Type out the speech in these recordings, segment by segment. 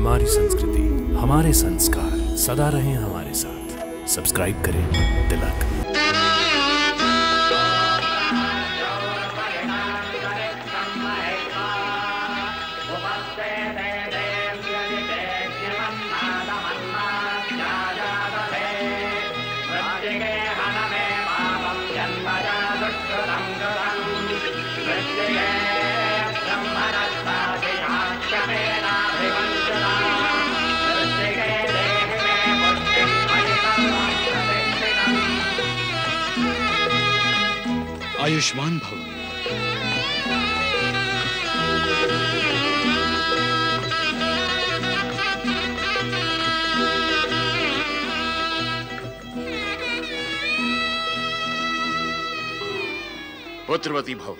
हमारी संस्कृति, हमारे संस्कार सदा रहें हमारे साथ। सब्सक्राइब करें तिलक। आयुष्मान भव। पुत्रवती भव।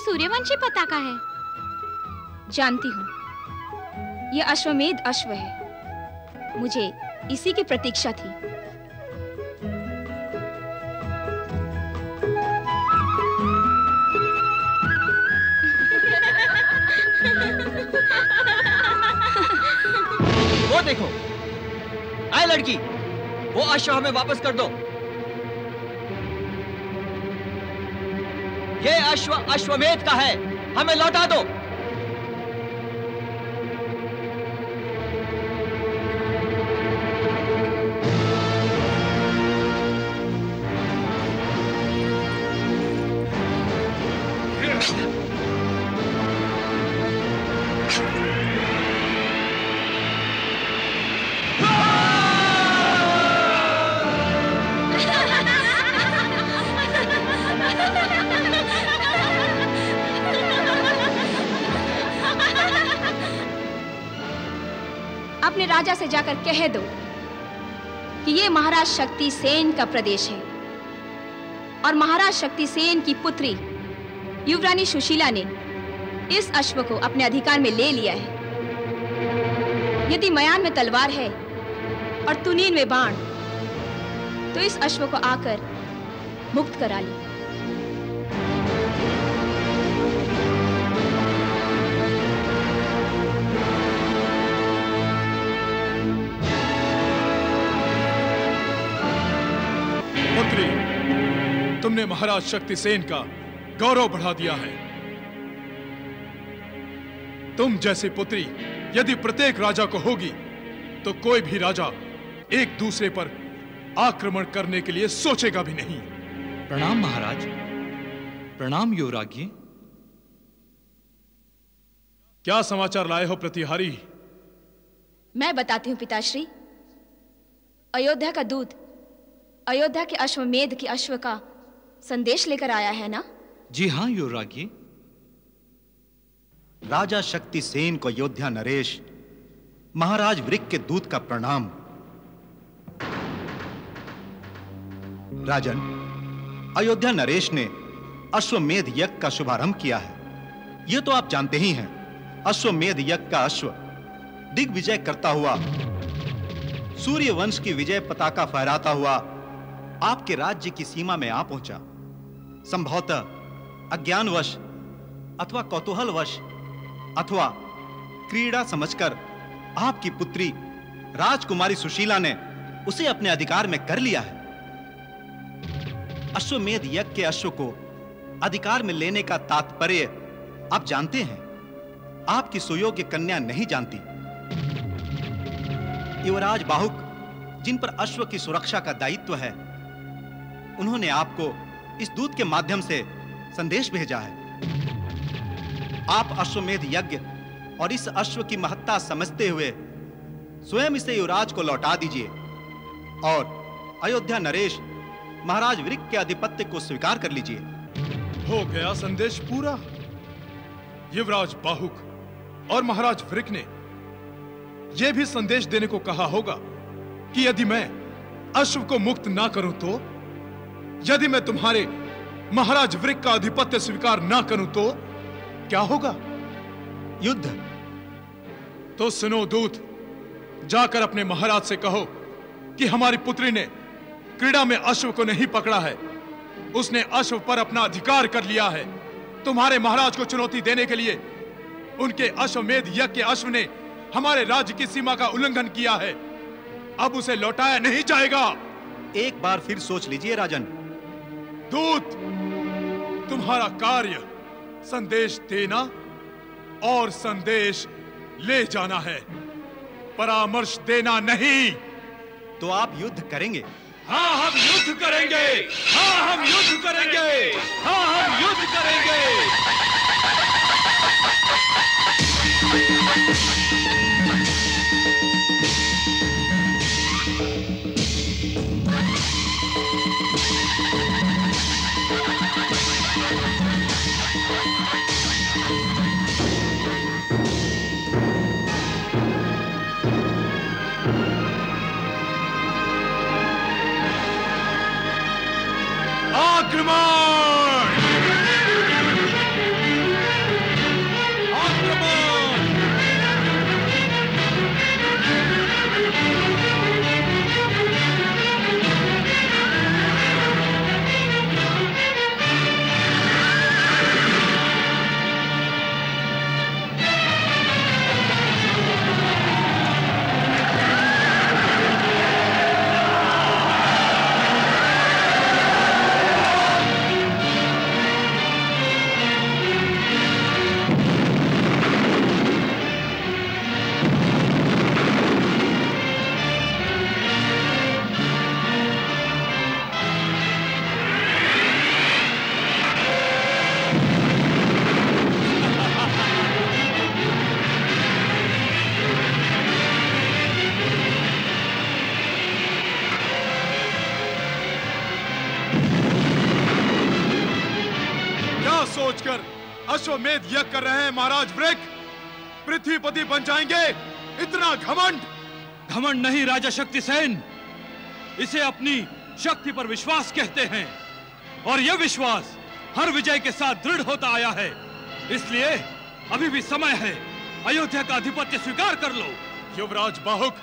सूर्यवंशी पताका है। जानती हूँ, यह अश्वमेध अश्व है। मुझे इसी की प्रतीक्षा थी। वो देखो, आए लड़की, वो अश्व हमें वापस कर दो। ये अश्व अश्वमेध का है, हमें लौटा दो। अपने राजा से जाकर कह दो कि ये महाराज शक्तिसेन का प्रदेश है और महाराज शक्तिसेन की पुत्री युवरानी सुशीला ने इस अश्व को अपने अधिकार में ले लिया है। यदि मयान में तलवार है और तुनीन में बाण, तो इस अश्व को आकर मुक्त करा ली। तुमने महाराज शक्तिसेन का गौरव बढ़ा दिया है। तुम जैसी पुत्री यदि प्रत्येक राजा को होगी तो कोई भी राजा एक दूसरे पर आक्रमण करने के लिए सोचेगा भी नहीं। प्रणाम महाराज। प्रणाम युवराज्ञी। क्या समाचार लाए हो प्रतिहारी? मैं बताती हूँ पिताश्री। अयोध्या का दूत अयोध्या के अश्वमेध के अश्व का संदेश लेकर आया है ना? जी हाँ युवराज्ञी। राजा शक्तिसेन को अयोध्या नरेश महाराज वृक के दूत का प्रणाम। राजन, अयोध्या नरेश ने अश्वमेध यज्ञ का शुभारंभ किया है। यह तो आप जानते ही हैं। अश्वमेध यज्ञ का अश्व दिग्विजय करता हुआ, सूर्य वंश की विजय पताका फहराता हुआ आपके राज्य की सीमा में आ पहुंचा। संभवतः अज्ञानवश अथवा कौतूहलवश अथवा क्रीड़ा समझकर आपकी पुत्री राजकुमारी सुशीला ने उसे अपने अधिकार में कर लिया है। अश्वमेध यज्ञ के अश्व को अधिकार में लेने का तात्पर्य आप जानते हैं, आपकी सुयोग्य कन्या नहीं जानती। युवराज बाहुक, जिन पर अश्व की सुरक्षा का दायित्व है, उन्होंने आपको इस दूत के माध्यम से संदेश भेजा है। आप अश्वमेध यज्ञ और इस अश्व की महत्ता समझते हुए स्वयं इसे युवराज को लौटा दीजिए और अयोध्या नरेश महाराज वृक्क के आधिपत्य को स्वीकार कर लीजिए। हो गया संदेश पूरा। युवराज बाहुक और महाराज वृक्क ने यह भी संदेश देने को कहा होगा कि यदि मैं अश्व को मुक्त ना करूं तो, यदि मैं तुम्हारे महाराज वृक्क का आधिपत्य स्वीकार ना करूं तो क्या होगा? युद्ध। तो सुनो दूत, जाकर अपने महाराज से कहो कि हमारी पुत्री ने क्रीड़ा में अश्व को नहीं पकड़ा है, उसने अश्व पर अपना अधिकार कर लिया है। तुम्हारे महाराज को चुनौती देने के लिए उनके अश्वमेध यज्ञ के अश्व ने हमारे राज्य की सीमा का उल्लंघन किया है। अब उसे लौटाया नहीं जाएगा। एक बार फिर सोच लीजिए राजन। दूत, तुम्हारा कार्य संदेश देना और संदेश ले जाना है, परामर्श देना नहीं। तो आप युद्ध करेंगे? हाँ, हम युद्ध करेंगे। हाँ, हम युद्ध करेंगे। हाँ, हम युद्ध करेंगे। सोचकर अश्वमेध यज्ञ कर रहे हैं महाराज वृक्क? पृथ्वीपति बन जाएंगे? इतना घमंड? घमंड नहीं राजा शक्तिसेन, इसे अपनी शक्ति पर विश्वास कहते हैं, और यह विश्वास हर विजय के साथ दृढ़ होता आया है। इसलिए अभी भी समय है, अयोध्या का आधिपत्य स्वीकार कर लो। युवराज बाहुक,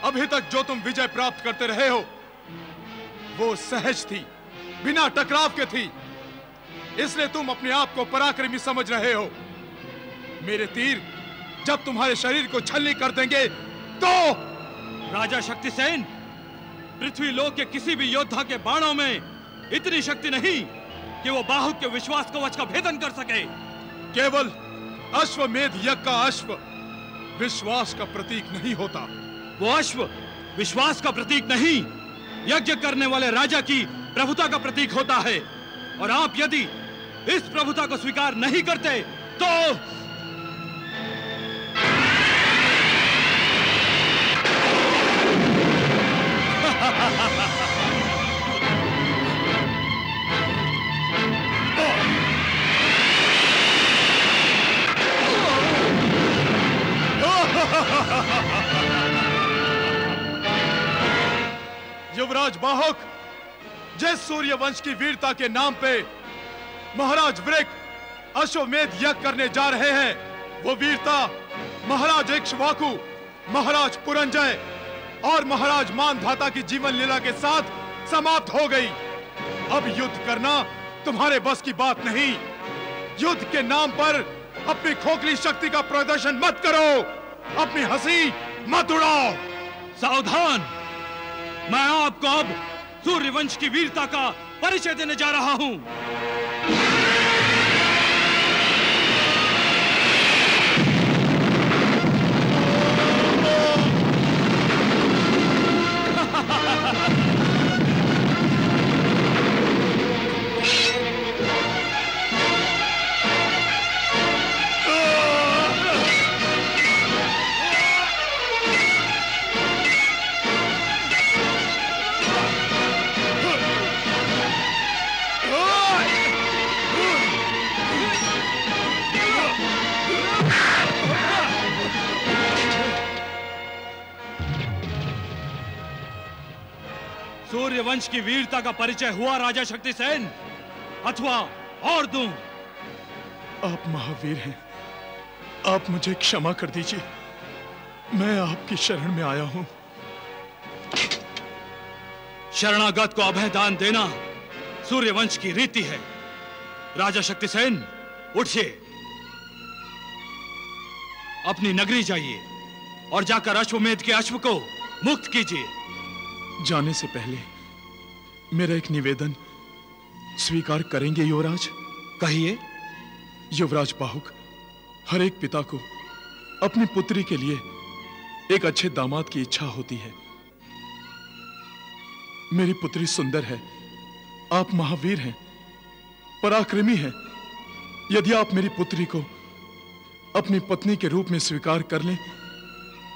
अभी तक जो तुम विजय प्राप्त करते रहे हो वो सहज थी, बिना टकराव के थी, इसलिए तुम अपने आप को पराक्रमी समझ रहे हो। मेरे तीर जब तुम्हारे शरीर को छलनी कर देंगे तो। राजा शक्तिसेन, पृथ्वी लोक के किसी भी योद्धा के बाणों में इतनी शक्ति नहीं कि वो बाहुक के विश्वास कवच का भेदन कर सके। केवल अश्वमेध यज्ञ का अश्व विश्वास का प्रतीक नहीं होता। वो अश्व विश्वास का प्रतीक नहीं, यज्ञ करने वाले राजा की प्रभुता का प्रतीक होता है। और आप यदि इस प्रभुता को स्वीकार नहीं करते तो युवराज बाहुक, जिस सूर्य वंश की वीरता के नाम पे महाराज वृक्क अश्वमेध यज्ञ करने जा रहे हैं, वो वीरता महाराज इक्ष्वाकु, महाराज पुरंजय और महाराज मानधाता की जीवन लीला के साथ समाप्त हो गई। अब युद्ध करना तुम्हारे बस की बात नहीं। युद्ध के नाम पर अपनी खोखली शक्ति का प्रदर्शन मत करो, अपनी हंसी मत उड़ाओ। सावधान! मैं आपको अब सूर्यवंश की वीरता का परिचय देने जा रहा हूं। सूर्यवंश की वीरता का परिचय हुआ राजा शक्तिसेन, अथवा और दूं? आप महावीर हैं, आप मुझे क्षमा कर दीजिए। मैं आपकी शरण में आया हूं। शरणागत को अभय दान देना सूर्यवंश की रीति है। राजा शक्तिसेन, उठिए, अपनी नगरी जाइए और जाकर अश्वमेध के अश्व को मुक्त कीजिए। जाने से पहले मेरा एक निवेदन स्वीकार करेंगे युवराज? कहिए। युवराज बाहुक, हर एक पिता को अपनी पुत्री के लिए एक अच्छे दामाद की इच्छा होती है। मेरी पुत्री सुंदर है, आप महावीर हैं, पराक्रमी हैं। यदि आप मेरी पुत्री को अपनी पत्नी के रूप में स्वीकार कर लें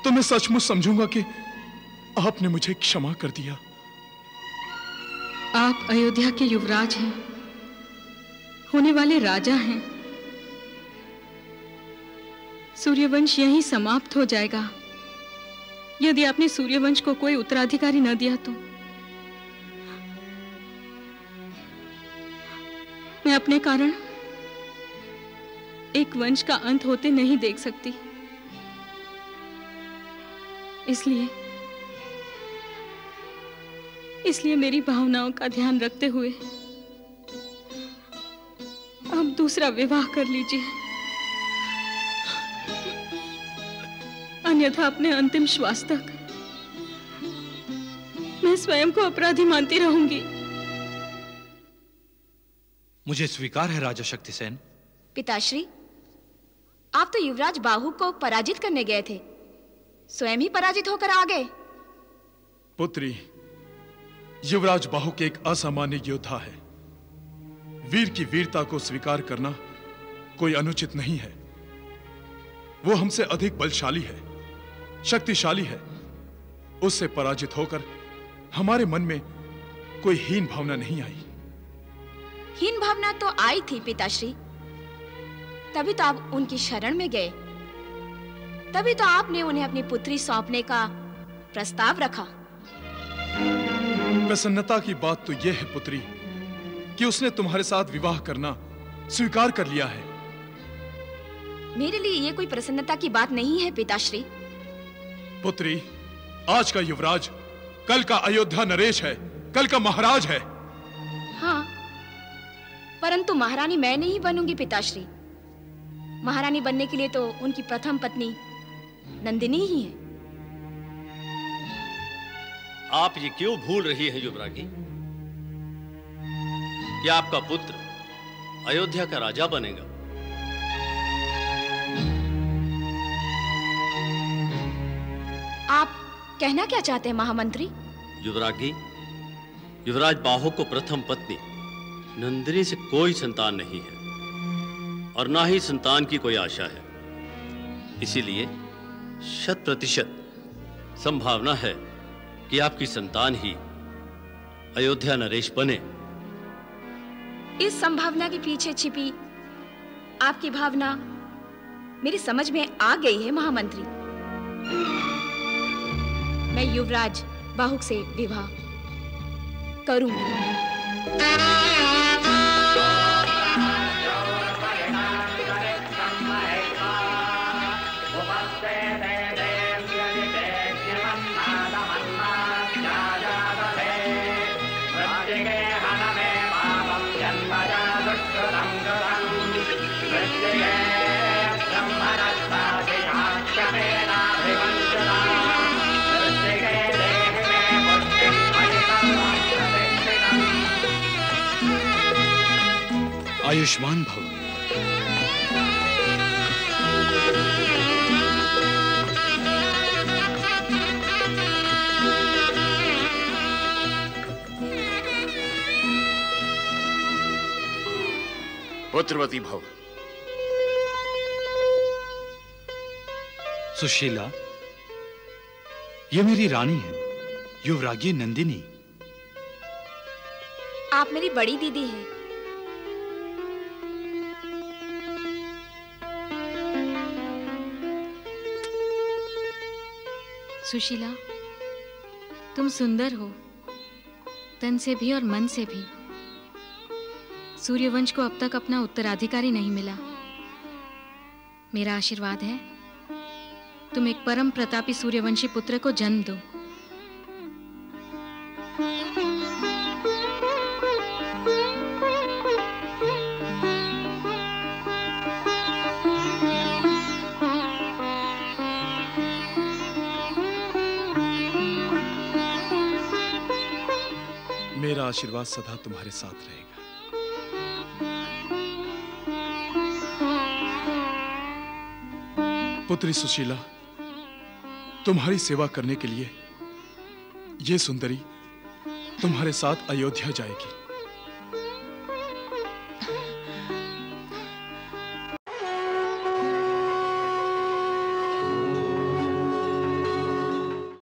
तो मैं सचमुच समझूंगा कि आपने मुझे क्षमा कर दिया। आप अयोध्या के युवराज हैं, होने वाले राजा हैं। सूर्यवंश यहीं समाप्त हो जाएगा यदि आपने सूर्यवंश को कोई उत्तराधिकारी न दिया तो। मैं अपने कारण एक वंश का अंत होते नहीं देख सकती। इसलिए मेरी भावनाओं का ध्यान रखते हुए आप दूसरा विवाह कर लीजिए, अन्यथा अपने अंतिम श्वास तक मैं स्वयं को अपराधी मानती रहूंगी। मुझे स्वीकार है राजा शक्तिसेन। पिताश्री, आप तो युवराज बाहु को पराजित करने गए थे, स्वयं ही पराजित होकर आ गए। पुत्री, युवराज बाहुक एक असामान्य योद्धा है। वीर की वीरता को स्वीकार करना कोई अनुचित नहीं है। वो हमसे अधिक बलशाली है, शक्तिशाली है। उससे पराजित होकर हमारे मन में कोई हीन भावना नहीं आई। हीन भावना तो आई थी पिताश्री, तभी तो आप उनकी शरण में गए, तभी तो आपने उन्हें अपनी पुत्री सौंपने का प्रस्ताव रखा। प्रसन्नता की बात तो यह है पुत्री कि उसने तुम्हारे साथ विवाह करना स्वीकार कर लिया है। मेरे लिए यह कोई प्रसन्नता की बात नहीं है पिताश्री। पुत्री, आज का युवराज कल का अयोध्या नरेश है, कल का महाराज है। हाँ, परंतु महारानी मैं नहीं बनूंगी पिताश्री। महारानी बनने के लिए तो उनकी प्रथम पत्नी नंदिनी ही है। आप ये क्यों भूल रही है युवरागी कि आपका पुत्र अयोध्या का राजा बनेगा? आप कहना क्या चाहते हैं महामंत्री? युवरागी, युवराज बाहु को प्रथम पत्नी नंदिनी से कोई संतान नहीं है और ना ही संतान की कोई आशा है। इसीलिए 100% संभावना है कि आपकी संतान ही अयोध्या नरेश बने। इस संभावना के पीछे छिपी आपकी भावना मेरी समझ में आ गई है महामंत्री। मैं युवराज बाहुक से विवाह करूंगी। आयुष्मान भव। पुत्रवती भव। सुशीला, ये मेरी रानी है, युवरागी नंदिनी। आप मेरी बड़ी दीदी हैं। सुशीला, तुम सुंदर हो, तन से भी और मन से भी। सूर्यवंश को अब तक अपना उत्तराधिकारी नहीं मिला। मेरा आशीर्वाद है, तुम एक परम प्रतापी सूर्यवंशी पुत्र को जन्म दो। मेरा आशीर्वाद सदा तुम्हारे साथ रहेगा। पुत्री सुशीला, तुम्हारी सेवा करने के लिए ये सुंदरी तुम्हारे साथ अयोध्या जाएगी।